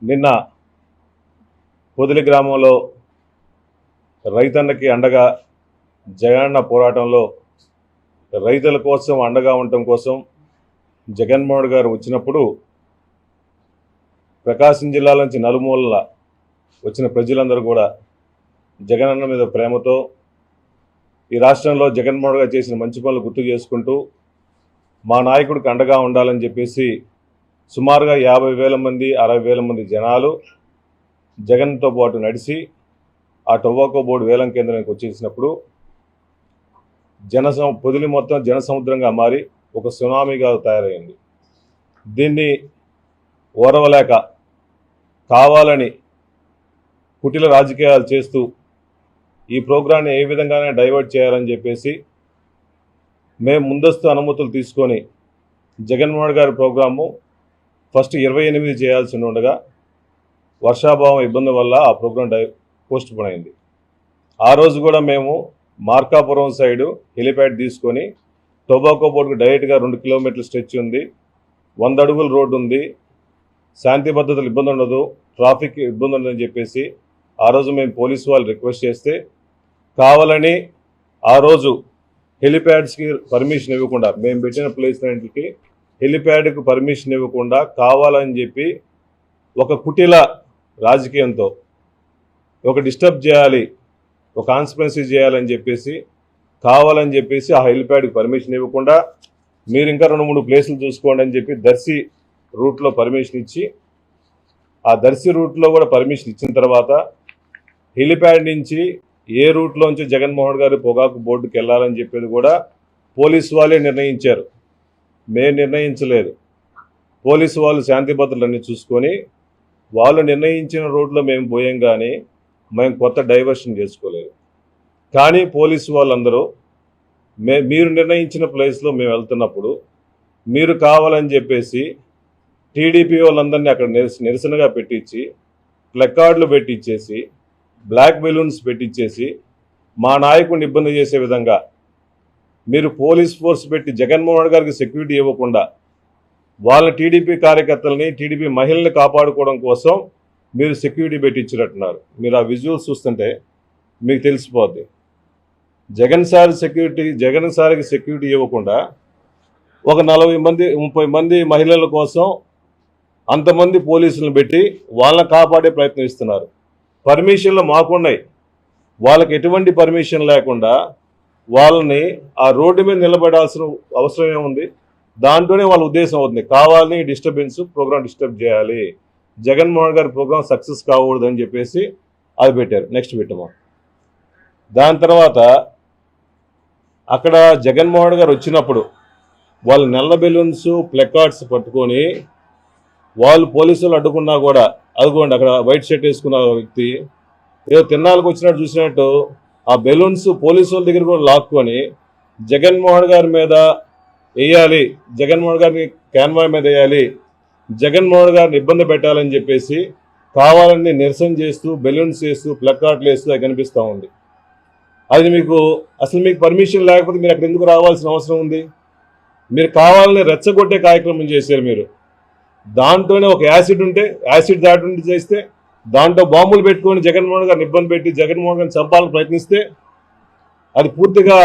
నిన్న పొదిలి గ్రామంలో రైతన్నకి అండగా జగనన్న పోరాటంలో రైతుల కోసం అండగా ఉండటం కోసం జగన్మోహన్ గారు వచ్చినప్పుడు ప్రకాశం జిల్లా నుంచి నలుమూలల వచ్చిన ప్రజలందరూ కూడా జగనన్న మీద ప్రేమతో ఈ రాష్ట్రంలో జగన్మోహన్ గారు చేసిన మంచి పనులు గుర్తు చేసుకుంటూ మా నాయకుడికి అండగా ఉండాలని చెప్పేసి సుమారుగా 50,000 మంది 60,000 మంది జనాలు జగన్తో పాటు నడిచి ఆ టొబాకో బోర్డు వేలం కేంద్రానికి వచ్చేసినప్పుడు పొదిలి మొత్తం జనసముద్రంగా మారి ఒక సునామీగా తయారైంది. దీన్ని ఓర్వలేక కావాలని కుటిల రాజకీయాలు చేస్తూ ఈ ప్రోగ్రాన్ని ఏ విధంగానే డైవర్ట్ చేయాలని చెప్పేసి మేము ముందస్తు అనుమతులు తీసుకొని జగన్మోహన్ గారి ప్రోగ్రాము ఫస్ట్ 28 చేయాల్సి ఉండగా వర్షాభావం ఇబ్బంది వల్ల ఆ ప్రోగ్రాం పోస్ట్ పోన్ అయింది. ఆ రోజు కూడా మేము మార్కాపురం సైడు హెలిప్యాడ్ తీసుకొని టొబాకో బోర్డుకు డైరెక్ట్గా 2 కిలోమీటర్ల స్ట్రెచ్ ఉంది, 100 అడుగుల రోడ్డు ఉంది, శాంతి భద్రతలు ఇబ్బంది ఉండదు, ట్రాఫిక్ ఇబ్బంది ఉండదని చెప్పేసి ఆ రోజు మేము పోలీసు వాళ్ళు రిక్వెస్ట్ చేస్తే కావాలని ఆ రోజు హెలిప్యాడ్స్కి పర్మిషన్ ఇవ్వకుండా మేము పెట్టిన ప్లేస్మెంట్కి హెలిప్యాడ్కు పర్మిషన్ ఇవ్వకుండా కావాలని చెప్పి ఒక కుటిల రాజకీయంతో ఒక డిస్టర్బ్ చేయాలి, ఒక కాన్స్పిరసీ చేయాలని చెప్పేసి కావాలని చెప్పేసి ఆ హెలిప్యాడ్కి పర్మిషన్ ఇవ్వకుండా మీరు ఇంకా 2-3 ప్లేసులు చూసుకోండి అని చెప్పి దర్శి రూట్లో పర్మిషన్ ఇచ్చి ఆ దర్శి రూట్లో కూడా పర్మిషన్ ఇచ్చిన తర్వాత హెలిప్యాడ్ నుంచి ఏ రూట్లోంచి జగన్మోహన్ గారు పొగాకు బోర్డుకి వెళ్ళాలని చెప్పేది కూడా పోలీసు వాళ్ళే నిర్ణయించారు, మేము నిర్ణయించలేదు. పోలీసు వాళ్ళు శాంతి భద్రతలన్నీ చూసుకొని వాళ్ళు నిర్ణయించిన రోడ్లో మేము పోయాం, కానీ మేము కొత్త డైవర్షన్ చేసుకోలేదు. కానీ పోలీసు వాళ్ళందరూ మీరు నిర్ణయించిన ప్లేస్లో మేము వెళ్తున్నప్పుడు మీరు కావాలని చెప్పేసి టీడీపీ వాళ్ళందరినీ అక్కడ నిరసనగా పెట్టించి ప్లకార్డులు పెట్టించేసి బ్లాక్ బెలూన్స్ పెట్టించేసి మా నాయకుడిని ఇబ్బంది చేసే విధంగా మీరు పోలీస్ ఫోర్స్ పెట్టి జగన్మోహన్ గారికి సెక్యూరిటీ ఇవ్వకుండా వాళ్ళ టీడీపీ కార్యకర్తలని టీడీపీ మహిళల్ని కాపాడుకోవడం కోసం మీరు సెక్యూరిటీ పెట్టించినట్టున్నారు. మీరు ఆ విజువల్స్ చూస్తుంటే మీకు తెలిసిపోద్ది. జగన్ సార్కి సెక్యూరిటీ ఇవ్వకుండా ఒక 40 మంది 30 మంది మహిళల కోసం అంతమంది పోలీసులను పెట్టి వాళ్ళని కాపాడే ప్రయత్నం ఇస్తున్నారు. పర్మిషన్లు మాకున్నాయి, వాళ్ళకి ఎటువంటి పర్మిషన్ లేకుండా వాళ్ళని ఆ రోడ్డు మీద నిలబడాల్సిన అవసరం ఏముంది? దాంట్లోనే వాళ్ళ ఉద్దేశం అవుతుంది, కావాలని ప్రోగ్రాం డిస్టర్బ్ చేయాలి, జగన్మోహన్ గారి ప్రోగ్రాం సక్సెస్ కాకూడదని చెప్పేసి అది పెట్టారు. నెక్స్ట్ పెట్టమా. దాని తర్వాత అక్కడ జగన్మోహన్ గారు వచ్చినప్పుడు వాళ్ళు నల్ల బెలూన్స్ ప్లకార్డ్స్ పట్టుకొని వాళ్ళు పోలీసులు అడ్డుకున్నా కూడా అదిగోండి అక్కడ వైట్ షర్ట్ వేసుకున్న వ్యక్తి ఏదో తిన్నాళ్ళకి వచ్చినట్టు చూసినట్టు ఆ బెలూన్స్ పోలీసు వాళ్ళ దగ్గర కూడా లాక్కొని జగన్మోహన్ గారి మీద వేయాలి, జగన్మోహన్ గారిని క్యాన్వాయ్ మీద వేయాలి, జగన్మోహన్ గారిని ఇబ్బంది పెట్టాలని చెప్పేసి కావాలని నిరసన చేస్తూ బెలూన్స్ వేస్తూ ప్లకార్డులు వేస్తూ అది కనిపిస్తూ ఉంది. అది అసలు మీకు పర్మిషన్ లేకపోతే మీరు అక్కడ ఎందుకు రావాల్సిన అవసరం ఉంది? మీరు కావాలని రెచ్చగొట్టే కార్యక్రమం చేశారు. మీరు దాంట్లోనే ఒక యాసిడ్ ఉంటే యాసిడ్ దాటి చేస్తే దాంట్లో బాంబులు పెట్టుకొని జగన్మోహన్ గారిని ఇబ్బంది పెట్టి జగన్మోహన్ గారిని చంపాలని ప్రయత్నిస్తే అది పూర్తిగా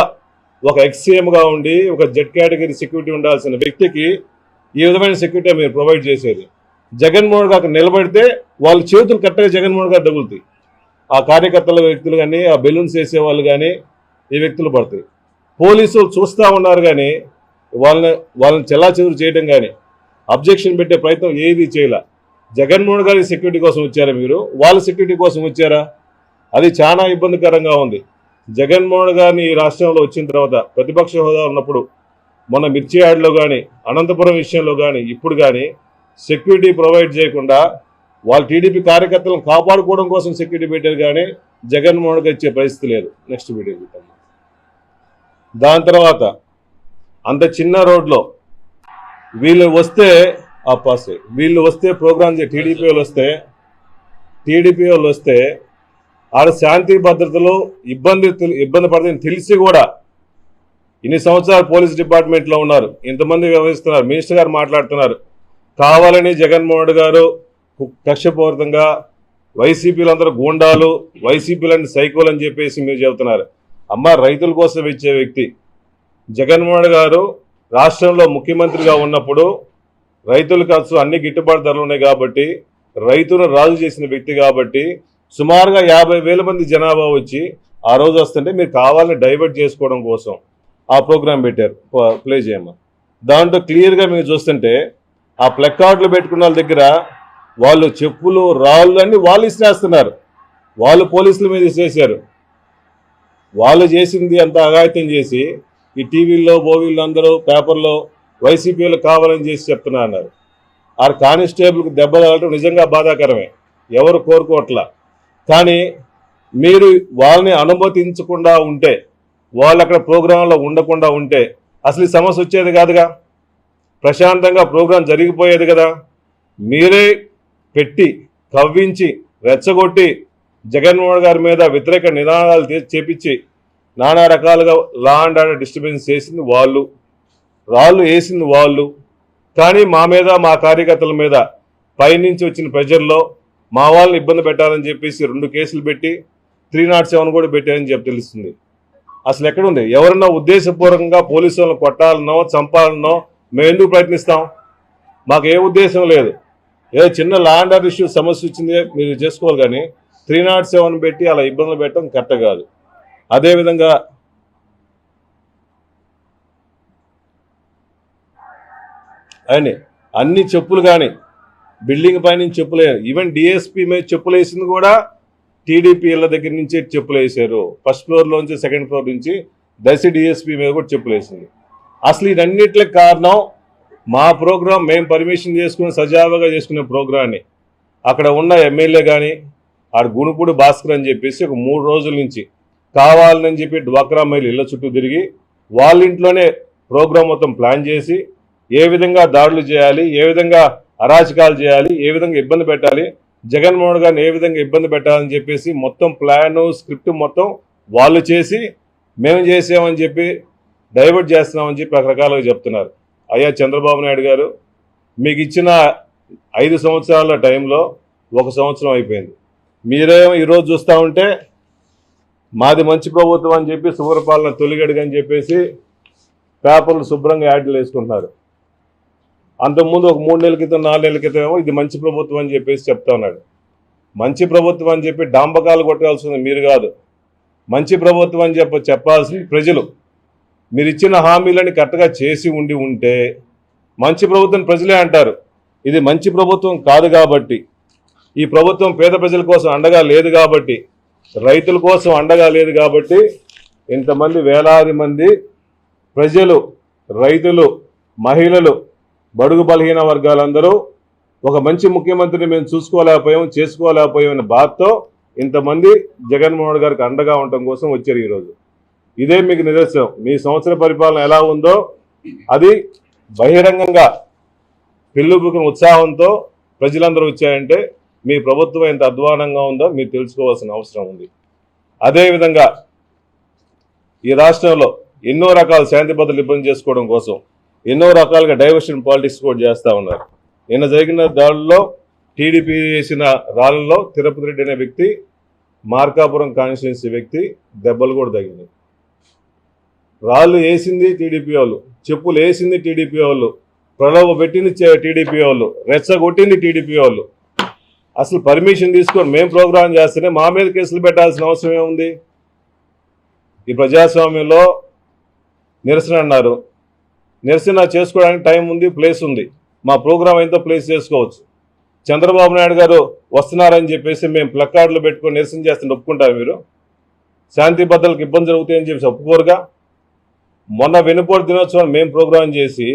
ఒక ఎక్స్సీఎంగా ఉండి ఒక జెడ్ కేటగిరీ సెక్యూరిటీ ఉండాల్సిన వ్యక్తికి ఈ విధమైన సెక్యూరిటీ మీరు ప్రొవైడ్ చేసేది. జగన్మోహన్ గారు నిలబడితే వాళ్ళ చేతులు కట్టగా జగన్మోహన్ గారు తగులుతాయి. ఆ కార్యకర్తల వ్యక్తులు కానీ ఆ బెలూన్స్ వేసేవాళ్ళు కానీ ఈ వ్యక్తులు పడతాయి. పోలీసులు చూస్తూ ఉన్నారు కానీ వాళ్ళని చెల్లాచెదురు చేయడం కానీ అబ్జెక్షన్ పెట్టే ప్రయత్నం ఏది చేయాల. జగన్మోహన్ గారి సెక్యూరిటీ కోసం వచ్చారా మీరు? వాళ్ళ సెక్యూరిటీ కోసం వచ్చారా? అది చాలా ఇబ్బందికరంగా ఉంది. జగన్మోహన్ గారిని ఈ రాష్ట్రంలో వచ్చిన తర్వాత ప్రతిపక్ష హోదా ఉన్నప్పుడు మొన్న మిర్చి యార్డ్లో కానీ అనంతపురం విషయంలో కానీ ఇప్పుడు కానీ సెక్యూరిటీ ప్రొవైడ్ చేయకుండా వాళ్ళ టీడీపీ కార్యకర్తలను కాపాడుకోవడం కోసం సెక్యూరిటీ పెట్టారు, కానీ జగన్మోహన్ గారు ఇచ్చే పరిస్థితి లేదు. నెక్స్ట్ వీడియో చూద్దాం. దాని తర్వాత అంత చిన్న రోడ్లో వీళ్ళు వస్తే ప్రోగ్రామ్ టీడీపీ వాళ్ళు వస్తే ఆడ శాంతి భద్రతలు ఇబ్బంది పడుతుందని తెలిసి కూడా ఇన్ని సంవత్సరాలు పోలీస్ డిపార్ట్మెంట్లో ఉన్నారు, ఇంతమంది వ్యవహరిస్తున్నారు, మినిస్టర్ గారు మాట్లాడుతున్నారు, కావాలని జగన్మోహన్ గారు కక్షపూరితంగా వైసీపీలందరూ గూండాలు, వైసీపీలని సైకోలు అని చెప్పేసి మీరు చెబుతున్నారు. అమ్మ, రైతుల కోసం ఇచ్చే వ్యక్తి జగన్మోహన్ గారు రాష్ట్రంలో ముఖ్యమంత్రిగా ఉన్నప్పుడు రైతుల ఖర్చు అన్ని గిట్టుబాటు ధరలు ఉన్నాయి కాబట్టి, రైతును రాజు చేసిన వ్యక్తి కాబట్టి సుమారుగా 50,000 మంది జనాభా వచ్చి ఆ రోజు వస్తుంటే మీరు కావాలని డైవర్ట్ చేసుకోవడం కోసం ఆ ప్రోగ్రాం పెట్టారు. ప్లే చేయమ్మా. దాంట్లో క్లియర్గా మీరు చూస్తుంటే ఆ ప్లకార్డులు పెట్టుకున్న వాళ్ళ దగ్గర వాళ్ళు చెప్పులు రాళ్ళు అన్ని వాళ్ళు ఇసిరేస్తున్నారు. వాళ్ళు పోలీసుల మీద ఇసిరేశారు. వాళ్ళు చేసింది అంత అఘాయిత్యం చేసి ఈ టీవీల్లో బోవీళ్ళు అందరూ పేపర్లో వైసీపీలు కావాలని చేసి చెప్తున్నారు. ఆ కానిస్టేబుల్కి దెబ్బ తగలటం నిజంగా బాధాకరమే, ఎవరు కోరుకోవట్లా. కానీ మీరు వాళ్ళని అనుమతించకుండా ఉంటే, వాళ్ళు అక్కడ ప్రోగ్రాంలో ఉండకుండా ఉంటే అసలు ఈ సమస్య వచ్చేది కాదుగా, ప్రశాంతంగా ప్రోగ్రాం జరిగిపోయేది కదా. మీరే పెట్టి కవ్వించి రెచ్చగొట్టి జగన్మోహన్ గారి మీద వ్యతిరేక నినాదాలు చేపించి నానా రకాలుగా లా అండ్ ఆర్డర్ డిస్టర్బెన్స్ చేసింది వాళ్ళు, రాళ్ళు వేసింది వాళ్ళు. కానీ మా మీద, మా కార్యకర్తల మీద పైనుంచి వచ్చిన ప్రెజర్లో మా వాళ్ళని ఇబ్బంది పెట్టాలని చెప్పేసి 2 కేసులు పెట్టి 307 కూడా పెట్టారని చెప్పి తెలుస్తుంది. అసలు ఎక్కడుంది? ఎవరన్నా ఉద్దేశపూర్వకంగా పోలీసు వాళ్ళని కొట్టాలనో చంపాలనో మేము ఎందుకు ప్రయత్నిస్తాం? మాకు ఏ ఉద్దేశం లేదు. ఏదో చిన్న లా అండ్ ఆర్డర్ ఇష్యూ సమస్య వచ్చింది మీరు చేసుకోవాలి, కానీ 307 పెట్టి అలా ఇబ్బందులు పెట్టడం కరెక్ట్ కాదు. అదేవిధంగా అని అన్ని చెప్పులు కానీ బిల్డింగ్ పైన చెప్పులు, ఈవెన్ డిఎస్పీ మీద చెప్పులు వేసింది కూడా టీడీపీ ఇళ్ళ దగ్గర నుంచి చెప్పులు వేసారు. ఫస్ట్ ఫ్లోర్లోంచి సెకండ్ ఫ్లోర్ నుంచి దర్శి డిఎస్పీ మీద కూడా చెప్పులు వేసింది. అసలు ఇదన్నిటికి కారణం మా ప్రోగ్రాం, మేము పర్మిషన్ చేసుకుని సజావుగా చేసుకునే ప్రోగ్రాన్ని అక్కడ ఉన్న ఎమ్మెల్యే కానీ ఆడ గుణుపుడు భాస్కర్ అని చెప్పేసి ఒక 3 రోజుల నుంచి కావాలని చెప్పి డ్వాక్రా మహిళ ఇళ్ళ చుట్టూ తిరిగి వాళ్ళ ఇంట్లోనే ప్రోగ్రాం మొత్తం ప్లాన్ చేసి ఏ విధంగా దాడులు చేయాలి, ఏ విధంగా అరాచకాలు చేయాలి, ఏ విధంగా ఇబ్బంది పెట్టాలి, జగన్మోహన్ గారిని ఏ విధంగా ఇబ్బంది పెట్టాలని చెప్పేసి మొత్తం ప్లాను స్క్రిప్ట్ మొత్తం వాళ్ళు చేసి మేము చేసామని చెప్పి డైవర్ట్ చేస్తున్నామని చెప్పి రకరకాలుగా చెప్తున్నారు. అయ్యా చంద్రబాబు నాయుడు గారు, మీకు ఇచ్చిన 5 సంవత్సరాల టైంలో 1 సంవత్సరం అయిపోయింది. మీరేమో ఈరోజు చూస్తూ ఉంటే మాది మంచి ప్రభుత్వం అని చెప్పి సుపరిపాలన తొలిగడుగు అని చెప్పేసి పేపర్లు శుభ్రంగా యాడ్లు వేసుకుంటున్నారు. అంతకుముందు ఒక 3 నెలల క్రితం 4 నెలల క్రితం ఏమో ఇది మంచి ప్రభుత్వం అని చెప్పేసి చెప్తా ఉన్నాడు. మంచి ప్రభుత్వం అని చెప్పి డాంబకాలు కొట్టాల్సింది మీరు కాదు, మంచి ప్రభుత్వం అని చెప్పాల్సింది ప్రజలు. మీరు ఇచ్చిన హామీలని కరెక్ట్గా చేసి ఉంటే మంచి ప్రభుత్వం ప్రజలే అంటారు. ఇది మంచి ప్రభుత్వం కాదు కాబట్టి, ఈ ప్రభుత్వం పేద ప్రజల కోసం అండగా లేదు కాబట్టి, రైతుల కోసం అండగా లేదు కాబట్టి ఇంతమంది వేలాది మంది ప్రజలు, రైతులు, మహిళలు, బడుగు బలహీన వర్గాలందరూ ఒక మంచి ముఖ్యమంత్రిని మేము చేసుకోలేకపోయామనే బాధతో ఇంతమంది జగన్మోహన్ గారికి అండగా ఉండటం కోసం వచ్చారు ఈరోజు. ఇదే మీకు నిదర్శనం. మీ సంవత్సర పరిపాలన ఎలా ఉందో అది బహిరంగంగా పెళ్ళుబుకిన ఉత్సాహంతో ప్రజలందరూ వచ్చాయంటే మీ ప్రభుత్వం ఎంత అధ్వానంగా ఉందో మీరు తెలుసుకోవాల్సిన అవసరం ఉంది. అదేవిధంగా ఈ రాష్ట్రంలో ఎన్నో రకాల శాంతి భద్రతలు ఇబ్బంది చేసుకోవడం కోసం ఎన్నో రకాలుగా డైవర్షన్ పాలిటిక్స్ కూడా చేస్తూ ఉన్నారు. నిన్న జరిగిన దాడుల్లో టీడీపీ వేసిన రాళ్లలో తిరుపతి రెడ్డి అనే వ్యక్తి, మార్కాపురం కాన్స్టిట్యున్సీ వ్యక్తి దెబ్బలు కూడా తగిలింది. రాళ్ళు వేసింది టీడీపీ వాళ్ళు, చెప్పులు వేసింది టీడీపీ వాళ్ళు, ప్రలోభ పెట్టింది టీడీపీ వాళ్ళు, రెచ్చగొట్టింది టీడీపీ వాళ్ళు. అసలు పర్మిషన్ తీసుకొని మేము ప్రోగ్రాం చేస్తేనే మా మీద కేసులు పెట్టాల్సిన అవసరం ఏముంది? ఈ ప్రజాస్వామ్యంలో నిరసన అన్నారు, నిరసన చేసుకోవడానికి టైం ఉంది, ప్లేస్ ఉంది. మా ప్రోగ్రాం ఎంతో ప్లేస్ చేసుకోవచ్చు. చంద్రబాబు నాయుడు గారు వస్తున్నారని చెప్పేసి మేము ప్లకార్డులు పెట్టుకొని నిరసన చేస్తుంటే ఒప్పుకుంటారు మీరు? శాంతి భద్రతలకు ఇబ్బంది జరుగుతాయని చెప్పేసి ఒప్పుకోరుగా. మొన్న వెనుపోటు దినోత్సవం మేము ప్రోగ్రాం చేసి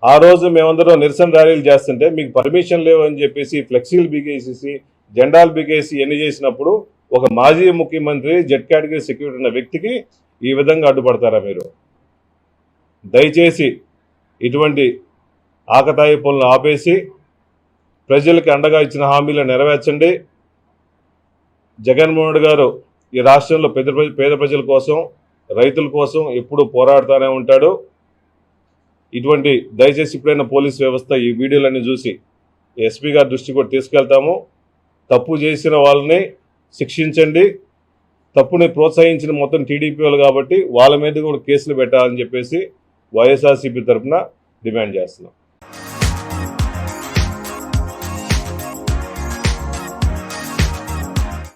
ఆ రోజు మేమందరం నిరసన ర్యాలీలు చేస్తుంటే మీకు పర్మిషన్ లేవు అని చెప్పేసి ఫ్లెక్సీలు బీకేసేసి జెండాలు బీకేసి ఎన్ని చేసినప్పుడు ఒక మాజీ ముఖ్యమంత్రి జెడ్ కేటగిరీ సెక్యూరిటీ ఉన్న వ్యక్తికి ఈ విధంగా అడ్డుపడతారా మీరు? దయచేసి ఇటువంటి ఆకతాయి పనులను ఆపేసి ప్రజలకి అండగా ఇచ్చిన హామీలను నెరవేర్చండి. జగన్మోహన్ గారు ఈ రాష్ట్రంలో పేద ప్రజల కోసం, రైతుల కోసం ఎప్పుడూ పోరాడుతూనే ఉంటాడు. ఇటువంటి దయచేసి ఇప్పుడైనా పోలీస్ వ్యవస్థ ఈ వీడియోలన్నీ చూసి ఎస్పీ గారి దృష్టికి కూడా తీసుకెళ్తాము. తప్పు చేసిన వాళ్ళని శిక్షించండి, తప్పుని ప్రోత్సహించిన మొత్తం టీడీపీ వాళ్ళు కాబట్టి వాళ్ళ మీద కూడా కేసులు పెట్టాలని చెప్పేసి వైఎస్ఆర్సీపీ తరఫున డిమాండ్ చేస్తున్నాం.